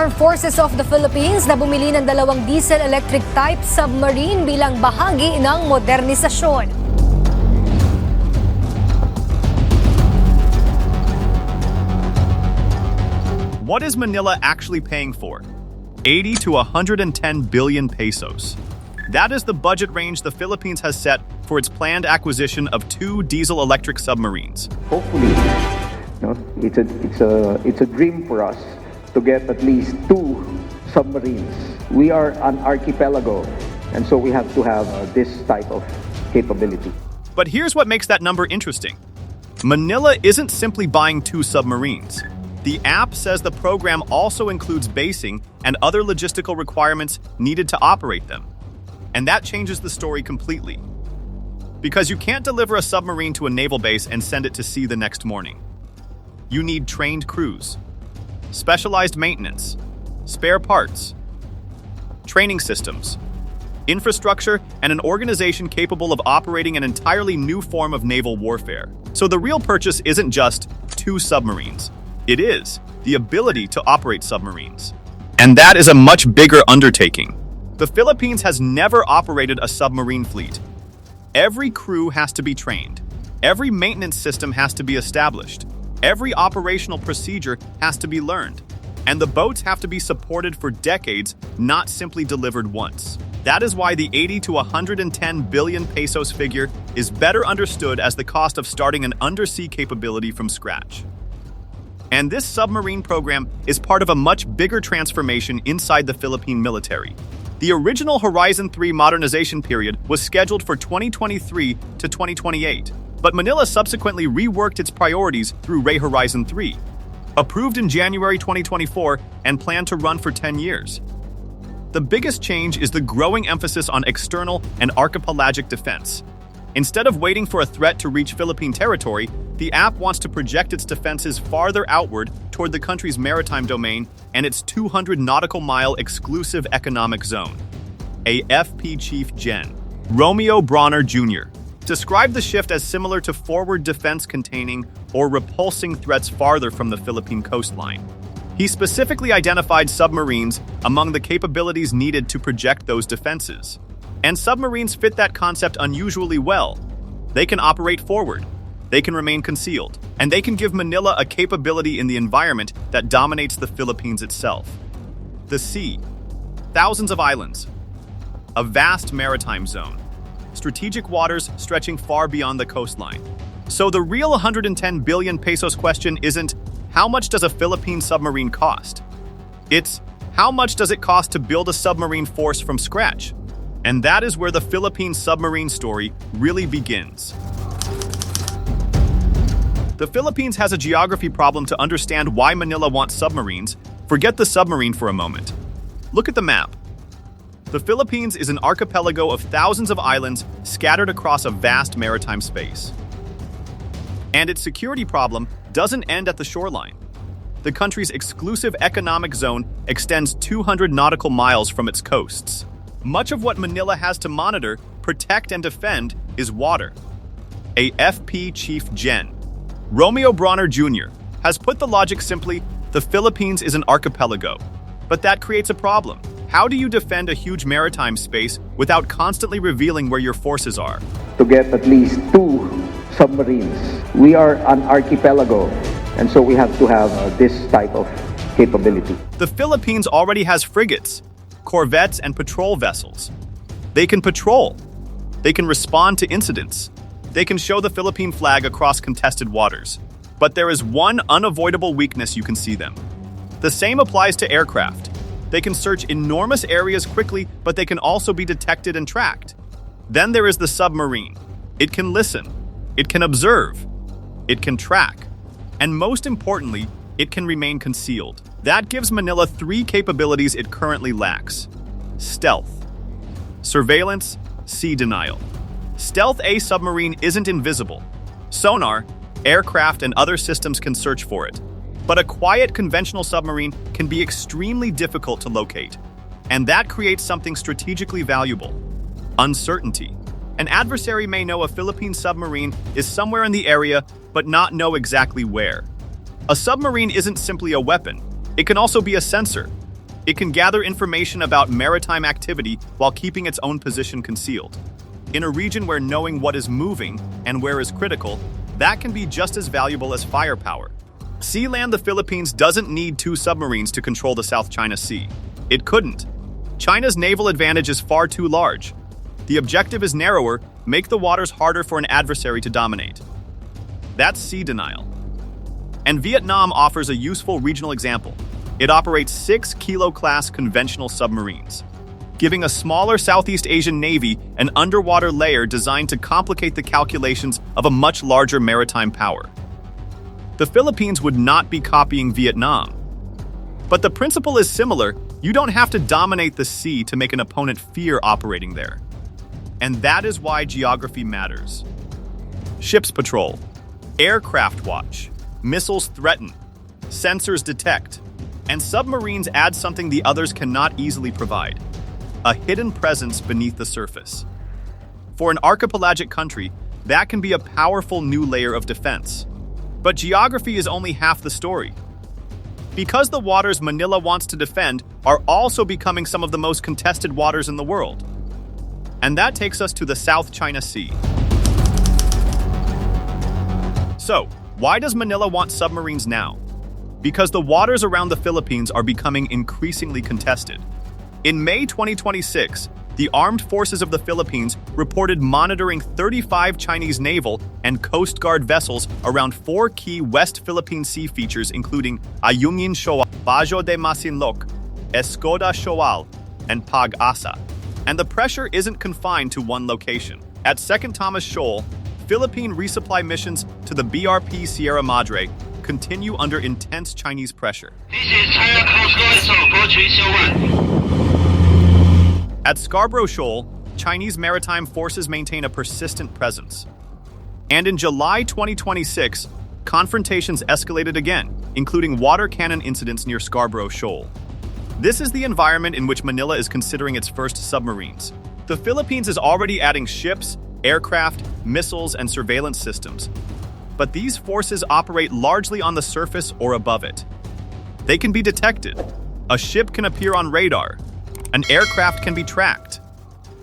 Armed Forces of the Philippines na bumili ng 2 diesel-electric type submarine bilang bahagi ng modernisasyon. What is Manila actually paying for? 80 to 110 billion pesos. That is the budget range the Philippines has set for its planned acquisition of 2 diesel-electric submarines. Hopefully, it's a dream for us to get at least 2 submarines. We are an archipelago, and so we have to have this type of capability. But here's what makes that number interesting. Manila isn't simply buying 2 submarines. The app says the program also includes basing and other logistical requirements needed to operate them. And that changes the story completely. Because you can't deliver a submarine to a naval base and send it to sea the next morning. You need trained crews, specialized maintenance, spare parts, training systems, infrastructure, and an organization capable of operating an entirely new form of naval warfare. So the real purchase isn't just 2 submarines. It is the ability to operate submarines. And that is a much bigger undertaking. The Philippines has never operated a submarine fleet. Every crew has to be trained. Every maintenance system has to be established. Every operational procedure has to be learned. And the boats have to be supported for decades, not simply delivered once. That is why the 80 to 110 billion pesos figure is better understood as the cost of starting an undersea capability from scratch. And this submarine program is part of a much bigger transformation inside the Philippine military. The original Horizon 3 modernization period was scheduled for 2023 to 2028, but Manila subsequently reworked its priorities through Horizon 3, approved in January 2024 and planned to run for 10 years. The biggest change is the growing emphasis on external and archipelagic defense. Instead of waiting for a threat to reach Philippine territory, the app wants to project its defenses farther outward toward the country's maritime domain and its 200 nautical mile exclusive economic zone. AFP Chief Gen. Romeo Bronner Jr. described the shift as similar to forward defense containing or repulsing threats farther from the Philippine coastline. He specifically identified submarines among the capabilities needed to project those defenses. And submarines fit that concept unusually well. They can operate forward, they can remain concealed, and they can give Manila a capability in the environment that dominates the Philippines itself. The sea, thousands of islands, a vast maritime zone, strategic waters stretching far beyond the coastline. So the real 110 billion pesos question isn't, how much does a Philippine submarine cost? It's, how much does it cost to build a submarine force from scratch? And that is where the Philippine submarine story really begins. The Philippines has a geography problem to understand why Manila wants submarines. Forget the submarine for a moment. Look at the map. The Philippines is an archipelago of thousands of islands scattered across a vast maritime space. And its security problem doesn't end at the shoreline. The country's exclusive economic zone extends 200 nautical miles from its coasts. Much of what Manila has to monitor, protect, and defend is water. AFP Chief Gen. Romeo Bronner Jr. has put the logic simply, the Philippines is an archipelago. But that creates a problem. How do you defend a huge maritime space without constantly revealing where your forces are? To get at least 2 submarines. We are an archipelago, and so we have to have this type of capability. The Philippines already has frigates, corvettes, and patrol vessels. They can patrol. They can respond to incidents. They can show the Philippine flag across contested waters. But there is one unavoidable weakness you can see them. The same applies to aircraft. They can search enormous areas quickly, but they can also be detected and tracked. Then there is the submarine. It can listen. It can observe. It can track. And most importantly, it can remain concealed. That gives Manila 3 capabilities it currently lacks: stealth, surveillance, sea denial. Stealth A submarine isn't invisible. Sonar, aircraft, and other systems can search for it. But a quiet conventional submarine can be extremely difficult to locate. And that creates something strategically valuable: uncertainty. An adversary may know a Philippine submarine is somewhere in the area, but not know exactly where. A submarine isn't simply a weapon. It can also be a sensor, It can gather information about maritime activity while keeping its own position concealed. In a region where knowing what is moving and where is critical, that can be just as valuable as firepower. Sea-land, the Philippines doesn't need 2 submarines to control the South China Sea. It couldn't. China's naval advantage is far too large. The objective is narrower: make the waters harder for an adversary to dominate. That's sea denial. And Vietnam offers a useful regional example. It operates 6-kilo-class conventional submarines, giving a smaller Southeast Asian navy an underwater layer designed to complicate the calculations of a much larger maritime power. The Philippines would not be copying Vietnam. But the principle is similar. You don't have to dominate the sea to make an opponent fear operating there. And that is why geography matters. Ships patrol, aircraft watch, missiles threaten, sensors detect, and submarines add something the others cannot easily provide: a hidden presence beneath the surface. For an archipelagic country, that can be a powerful new layer of defense. But geography is only half the story. Because the waters Manila wants to defend are also becoming some of the most contested waters in the world. And that takes us to the South China Sea. So, why does Manila want submarines now? Because the waters around the Philippines are becoming increasingly contested. In May 2026, the Armed Forces of the Philippines reported monitoring 35 Chinese naval and Coast Guard vessels around 4 key West Philippine Sea features, including Ayungin Shoal, Bajo de Masinloc, Escoda Shoal, and Pag-asa. And the pressure isn't confined to one location. At Second Thomas Shoal, Philippine resupply missions to the BRP Sierra Madre continue under intense Chinese pressure. This is China Coast Guard, Approach Shoal 1. At Scarborough Shoal, Chinese maritime forces maintain a persistent presence. And in July 2026, confrontations escalated again, including water cannon incidents near Scarborough Shoal. This is the environment in which Manila is considering its first submarines. The Philippines is already adding ships, aircraft, missiles, and surveillance systems. But these forces operate largely on the surface or above it. They can be detected. A ship can appear on radar. An aircraft can be tracked.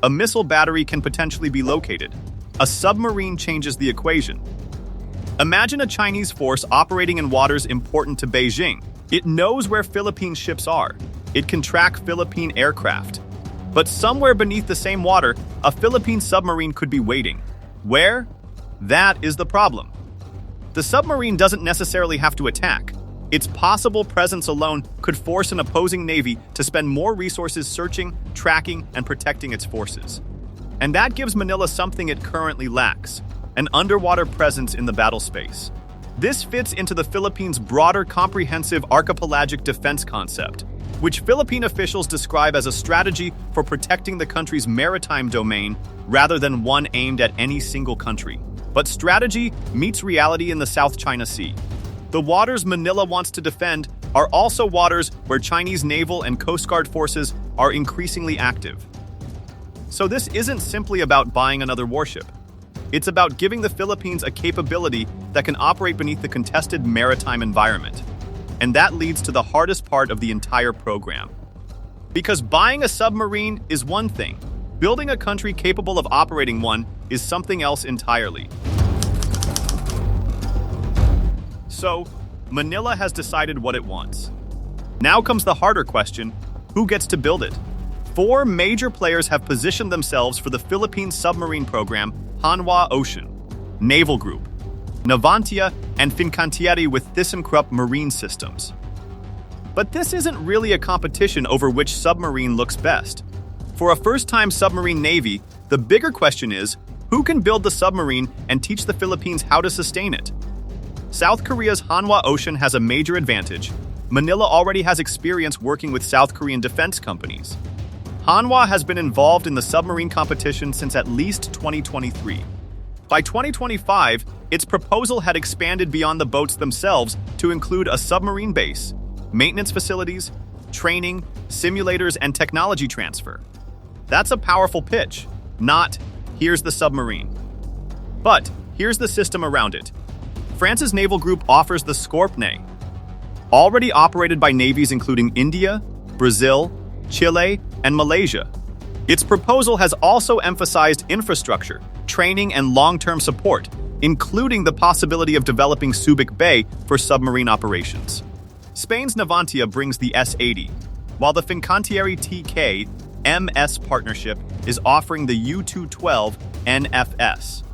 A missile battery can potentially be located. A submarine changes the equation. Imagine a Chinese force operating in waters important to Beijing. It knows where Philippine ships are. It can track Philippine aircraft. But somewhere beneath the same water, a Philippine submarine could be waiting. Where? That is the problem. The submarine doesn't necessarily have to attack. Its possible presence alone could force an opposing navy to spend more resources searching, tracking, and protecting its forces. And that gives Manila something it currently lacks: an underwater presence in the battle space. This fits into the Philippines' broader comprehensive archipelagic defense concept, which Philippine officials describe as a strategy for protecting the country's maritime domain rather than one aimed at any single country. But strategy meets reality in the South China Sea. The waters Manila wants to defend are also waters where Chinese naval and Coast Guard forces are increasingly active. So this isn't simply about buying another warship. It's about giving the Philippines a capability that can operate beneath the contested maritime environment. And that leads to the hardest part of the entire program. Because buying a submarine is one thing, building a country capable of operating one is something else entirely. So, Manila has decided what it wants. Now comes the harder question: who gets to build it? 4 major players have positioned themselves for the Philippine submarine program: Hanwha Ocean, Naval Group, Navantia, and Fincantieri with ThyssenKrupp Marine Systems. But this isn't really a competition over which submarine looks best. For a first-time submarine navy, the bigger question is, who can build the submarine and teach the Philippines how to sustain it? South Korea's Hanwha Ocean has a major advantage. Manila already has experience working with South Korean defense companies. Hanwha has been involved in the submarine competition since at least 2023. By 2025, its proposal had expanded beyond the boats themselves to include a submarine base, maintenance facilities, training, simulators, and technology transfer. That's a powerful pitch, not, here's the submarine. But here's the system around it. France's naval group offers the Scorpionet, already operated by navies including India, Brazil, Chile, and Malaysia. Its proposal has also emphasized infrastructure, training, and long-term support, including the possibility of developing Subic Bay for submarine operations. Spain's Navantia brings the S-80, while the Fincantieri TK MS partnership is offering the U-212 NFS.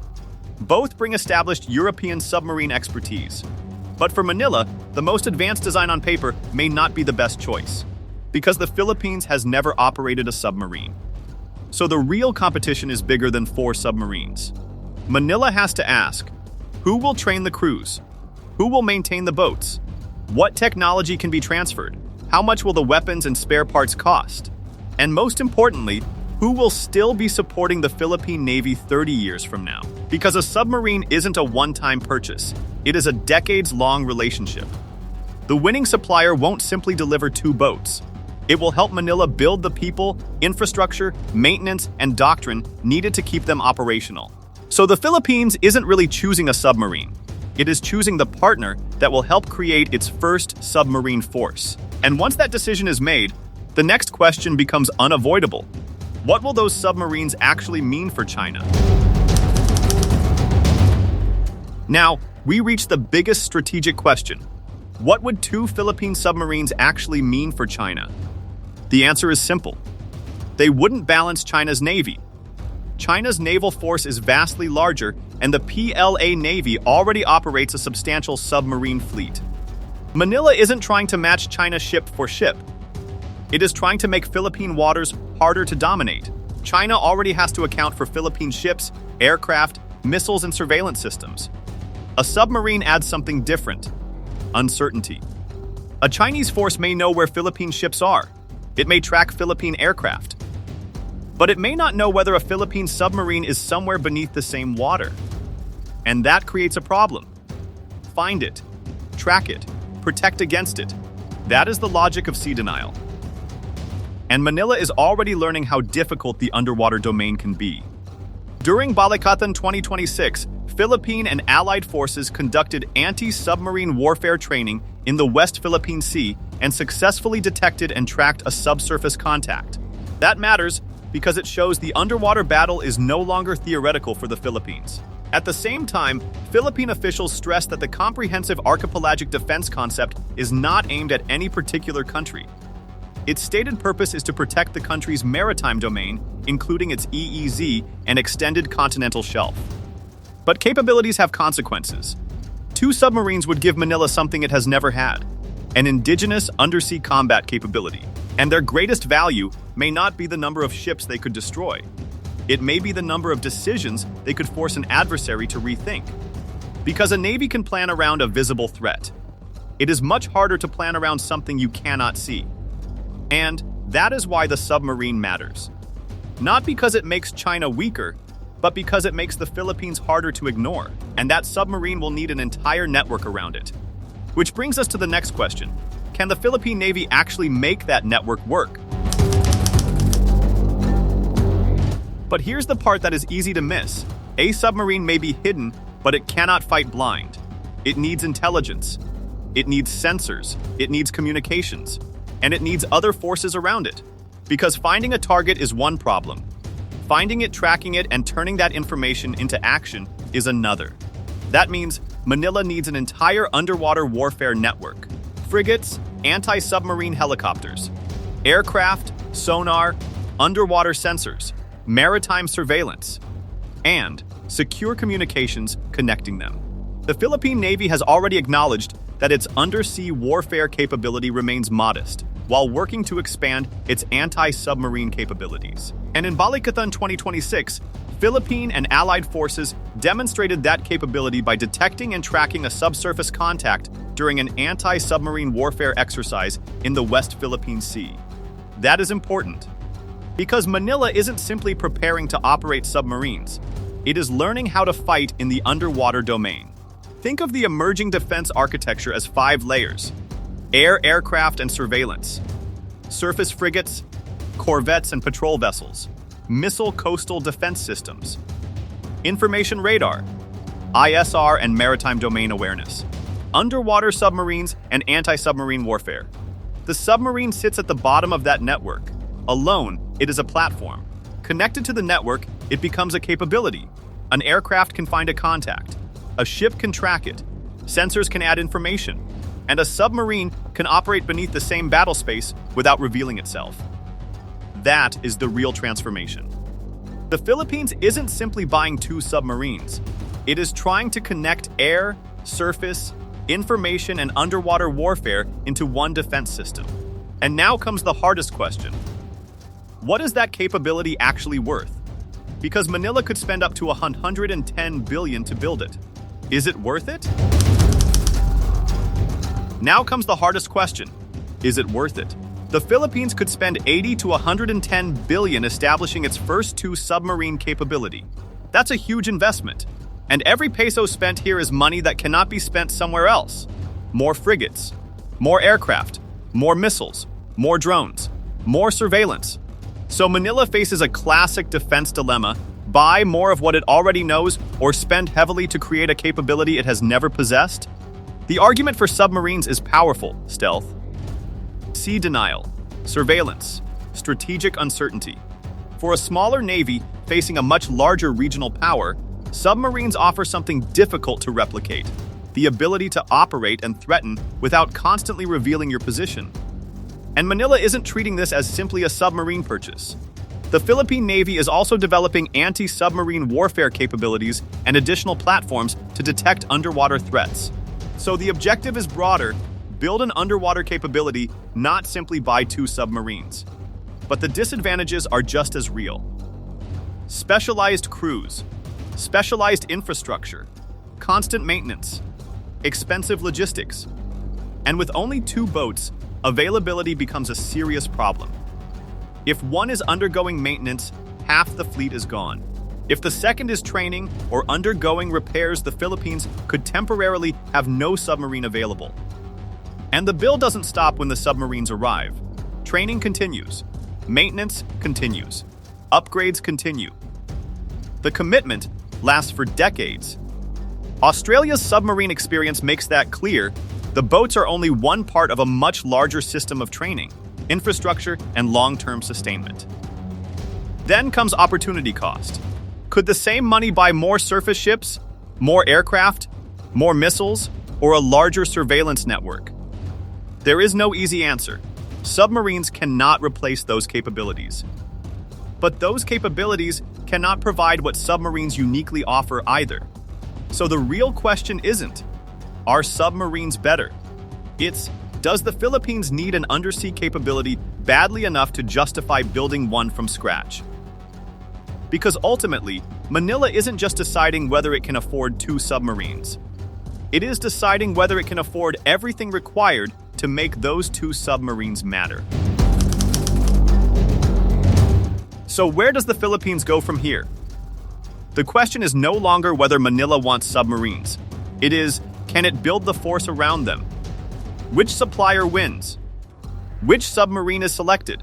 Both bring established European submarine expertise. But for Manila, the most advanced design on paper may not be the best choice, because the Philippines has never operated a submarine. So the real competition is bigger than 4 submarines. Manila has to ask, who will train the crews? Who will maintain the boats? What technology can be transferred? How much will the weapons and spare parts cost? And most importantly, who will still be supporting the Philippine Navy 30 years from now? Because a submarine isn't a one-time purchase. It is a decades-long relationship. The winning supplier won't simply deliver 2 boats. It will help Manila build the people, infrastructure, maintenance, and doctrine needed to keep them operational. So the Philippines isn't really choosing a submarine. It is choosing the partner that will help create its first submarine force. And once that decision is made, the next question becomes unavoidable. What will those submarines actually mean for China? Now, we reach the biggest strategic question. What would 2 Philippine submarines actually mean for China? The answer is simple. They wouldn't balance China's navy. China's naval force is vastly larger, and the PLA Navy already operates a substantial submarine fleet. Manila isn't trying to match China ship for ship. It is trying to make Philippine waters harder to dominate. China already has to account for Philippine ships, aircraft, missiles, and surveillance systems. A submarine adds something different: uncertainty. A Chinese force may know where Philippine ships are. It may track Philippine aircraft. But it may not know whether a Philippine submarine is somewhere beneath the same water. And that creates a problem. Find it, track it, protect against it. That is the logic of sea denial. And Manila is already learning how difficult the underwater domain can be. During Balikatan 2026, Philippine and Allied forces conducted anti-submarine warfare training in the West Philippine Sea and successfully detected and tracked a subsurface contact. That matters because it shows the underwater battle is no longer theoretical for the Philippines. At the same time, Philippine officials stressed that the comprehensive archipelagic defense concept is not aimed at any particular country. Its stated purpose is to protect the country's maritime domain, including its EEZ and extended continental shelf. But capabilities have consequences. 2 submarines would give Manila something it has never had: an indigenous undersea combat capability. And their greatest value may not be the number of ships they could destroy. It may be the number of decisions they could force an adversary to rethink. Because a navy can plan around a visible threat. It is much harder to plan around something you cannot see. And that is why the submarine matters. Not because it makes China weaker, but because it makes the Philippines harder to ignore. And that submarine will need an entire network around it. Which brings us to the next question. Can the Philippine Navy actually make that network work? But here's the part that is easy to miss. A submarine may be hidden, but it cannot fight blind. It needs intelligence. It needs sensors. It needs communications. And it needs other forces around it. Because finding a target is one problem. Finding it, tracking it, and turning that information into action is another. That means Manila needs an entire underwater warfare network. Frigates, anti-submarine helicopters, aircraft, sonar, underwater sensors, maritime surveillance, and secure communications connecting them. The Philippine Navy has already acknowledged that its undersea warfare capability remains modest, while working to expand its anti-submarine capabilities. And in Balikatan 2026, Philippine and Allied forces demonstrated that capability by detecting and tracking a subsurface contact during an anti-submarine warfare exercise in the West Philippine Sea. That is important, because Manila isn't simply preparing to operate submarines. It is learning how to fight in the underwater domain. Think of the emerging defense architecture as 5 layers: air, aircraft, and surveillance, surface frigates, corvettes and patrol vessels, missile coastal defense systems, information radar, ISR and maritime domain awareness, underwater submarines and anti-submarine warfare. The submarine sits at the bottom of that network. Alone, it is a platform. Connected to the network, it becomes a capability. An aircraft can find a contact. A ship can track it. Sensors can add information. And a submarine can operate beneath the same battle space without revealing itself. That is the real transformation. The Philippines isn't simply buying 2 submarines. It is trying to connect air, surface, information, and underwater warfare into one defense system. And now comes the hardest question. What is that capability actually worth? Because Manila could spend up to $110 billion to build it. Is it worth it? Now comes the hardest question. Is it worth it? The Philippines could spend $80 to $110 billion establishing its first 2 submarine capability. That's a huge investment. And every peso spent here is money that cannot be spent somewhere else. More frigates, more aircraft, more missiles, more drones, more surveillance. So Manila faces a classic defense dilemma: buy more of what it already knows or spend heavily to create a capability it has never possessed? The argument for submarines is powerful: stealth, sea denial, surveillance, strategic uncertainty. For a smaller navy facing a much larger regional power, submarines offer something difficult to replicate: the ability to operate and threaten without constantly revealing your position. And Manila isn't treating this as simply a submarine purchase. The Philippine Navy is also developing anti-submarine warfare capabilities and additional platforms to detect underwater threats. So the objective is broader: build an underwater capability, not simply buy 2 submarines. But the disadvantages are just as real. Specialized crews, specialized infrastructure, constant maintenance, expensive logistics. And with only 2 boats, availability becomes a serious problem. If one is undergoing maintenance, half the fleet is gone. If the second is training or undergoing repairs, the Philippines could temporarily have no submarine available. And the bill doesn't stop when the submarines arrive. Training continues. Maintenance continues. Upgrades continue. The commitment lasts for decades. Australia's submarine experience makes that clear. The boats are only one part of a much larger system of training, infrastructure, and long-term sustainment. Then comes opportunity cost. Could the same money buy more surface ships, more aircraft, more missiles, or a larger surveillance network? There is no easy answer. Submarines cannot replace those capabilities. But those capabilities cannot provide what submarines uniquely offer either. So the real question isn't, are submarines better? It's, does the Philippines need an undersea capability badly enough to justify building one from scratch? Because ultimately, Manila isn't just deciding whether it can afford 2 submarines. It is deciding whether it can afford everything required to make those 2 submarines matter. So where does the Philippines go from here? The question is no longer whether Manila wants submarines. It is, can it build the force around them? Which supplier wins? Which submarine is selected?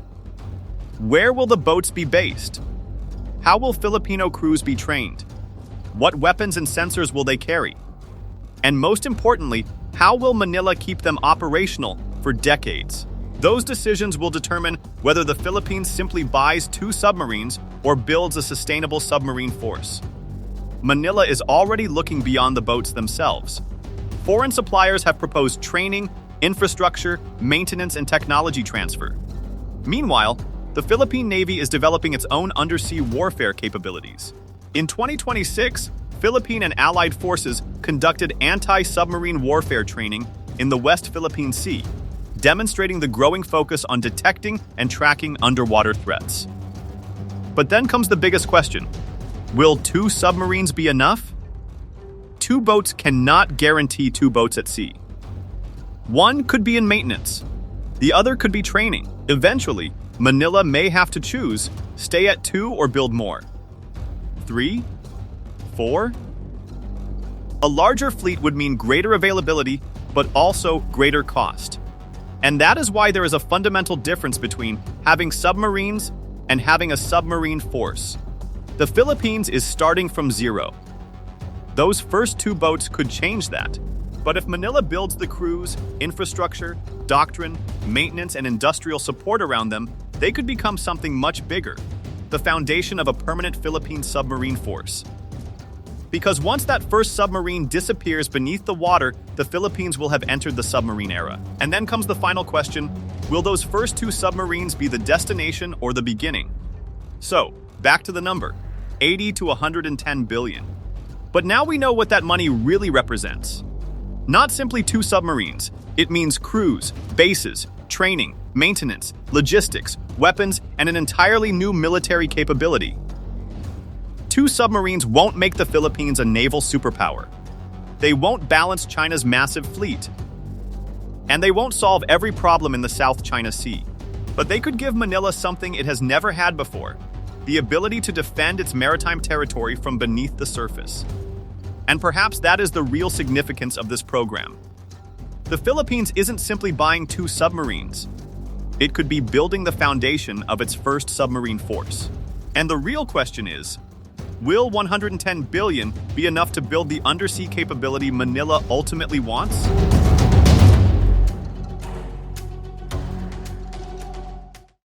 Where will the boats be based? How will Filipino crews be trained? What weapons and sensors will they carry? And most importantly, how will Manila keep them operational for decades? Those decisions will determine whether the Philippines simply buys 2 submarines or builds a sustainable submarine force. Manila is already looking beyond the boats themselves. Foreign suppliers have proposed training, infrastructure, maintenance, and technology transfer. Meanwhile, the Philippine Navy is developing its own undersea warfare capabilities. In 2026, Philippine and allied forces conducted anti-submarine warfare training in the West Philippine Sea, demonstrating the growing focus on detecting and tracking underwater threats. But then comes the biggest question. Will 2 submarines be enough? 2 boats cannot guarantee 2 boats at sea. One could be in maintenance. The other could be training. Eventually, Manila may have to choose, stay at 2 or build more. 3? 4? A larger fleet would mean greater availability, but also greater cost. And that is why there is a fundamental difference between having submarines and having a submarine force. The Philippines is starting from zero. Those first 2 boats could change that. But if Manila builds the crews, infrastructure, doctrine, maintenance, and industrial support around them, they could become something much bigger, the foundation of a permanent Philippine submarine force. Because once that first submarine disappears beneath the water, the Philippines will have entered the submarine era. And then comes the final question, will those first 2 submarines be the destination or the beginning? So, back to the number, 80 to 110 billion. But now we know what that money really represents. Not simply 2 submarines, it means crews, bases, training, maintenance, logistics, weapons, and an entirely new military capability. 2 submarines won't make the Philippines a naval superpower. They won't balance China's massive fleet. And they won't solve every problem in the South China Sea. But they could give Manila something it has never had before, the ability to defend its maritime territory from beneath the surface. And perhaps that is the real significance of this program. The Philippines isn't simply buying 2 submarines. It could be building the foundation of its first submarine force. And the real question is, will 110 billion be enough to build the undersea capability Manila ultimately wants?